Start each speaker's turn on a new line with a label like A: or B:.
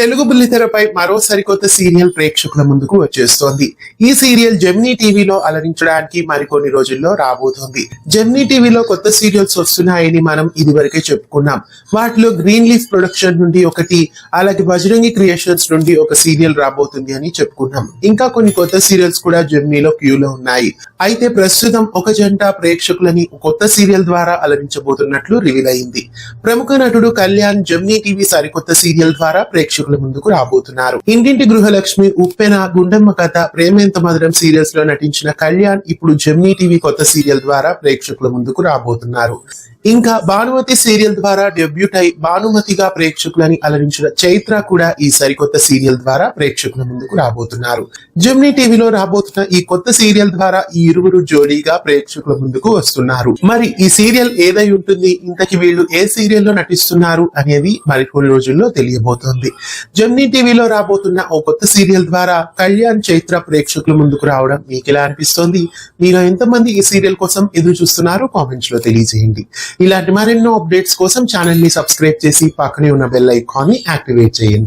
A: తెలుగు బుల్లితెరపై మరో సరికొత్త సీరియల్ ప్రేక్షకుల ముందుకు వచ్చేస్తోంది. ఈ సీరియల్ జెమినీ టీవీలో అలరించడానికి మరికొన్ని రోజుల్లో రాబోతోంది. జెమినీ టీవీలో కొత్త సీరియల్స్ వస్తున్నాయని మనం ఇదివరకే చెప్పుకున్నాం. వాటిలో గ్రీన్ లీఫ్ ప్రొడక్షన్ నుండి ఒకటి, అలాగే బజరంగి క్రియేషన్స్ నుండి ఒక సీరియల్ రాబోతుంది అని చెప్పుకున్నాం. ఇంకా కొన్ని కొత్త సీరియల్స్ కూడా జెమినీలో క్యూలో ఉన్నాయి. అయితే ప్రస్తుతం ఒక జంట ప్రేక్షకులని కొత్త సీరియల్ ద్వారా అలరించబోతున్నట్లు రివీల్ అయింది. ప్రముఖ నటుడు కళ్యాణ్ జెమినీ టీవీ సరికొత్త సీరియల్ ద్వారా ప్రేక్షకుల ముందుకు రాబోతున్నారు. ఇంటింటి గృహలక్ష్మి, ఉప్పెన, గుండమ్మ కథ, ప్రేమేంత మధురం సీరియల్స్ లో నటించిన కళ్యాణ్ ఇప్పుడు జెమినీ టీవీ కొత్త సీరియల్ ద్వారా ప్రేక్షకుల ముందుకు రాబోతున్నారు. ఇంకా భానుమతి సీరియల్ ద్వారా డెబ్యూట్ అయి భానుమతిగా ప్రేక్షకులని అలరించిన చైత్ర కూడా ఈ సరికొత్త సీరియల్ ద్వారా ప్రేక్షకుల ముందుకు రాబోతున్నారు. జెమినీ టీవీలో రాబోతున్న ఈ కొత్త సీరియల్ ద్వారా ఈ ఇరువురు జోడీగా ప్రేక్షకుల ముందుకు వస్తున్నారు. మరి ఈ సీరియల్ ఏదై ఉంటుంది, ఇంతకి వీళ్ళు ఏ సీరియల్లో నటిస్తున్నారు అనేది మరికొన్ని రోజుల్లో తెలియబోతోంది. జెమినీ టీవీలో రాబోతున్న ఓ కొత్త సీరియల్ ద్వారా కళ్యాణ్, చైత్ర ప్రేక్షకుల ముందుకు రావడం మీకు ఎలా అనిపిస్తోంది? మీలో ఎంతమంది ఈ సీరియల్ కోసం ఎదురు చూస్తున్నారో కామెంట్స్ లో తెలియజేయండి. ఇలాంటి మరెన్నో అప్డేట్స్ కోసం ఛానల్ ని సబ్స్క్రైబ్ చేసి పక్కనే ఉన్న బెల్ ఐకాన్ ని యాక్టివేట్ చేయండి.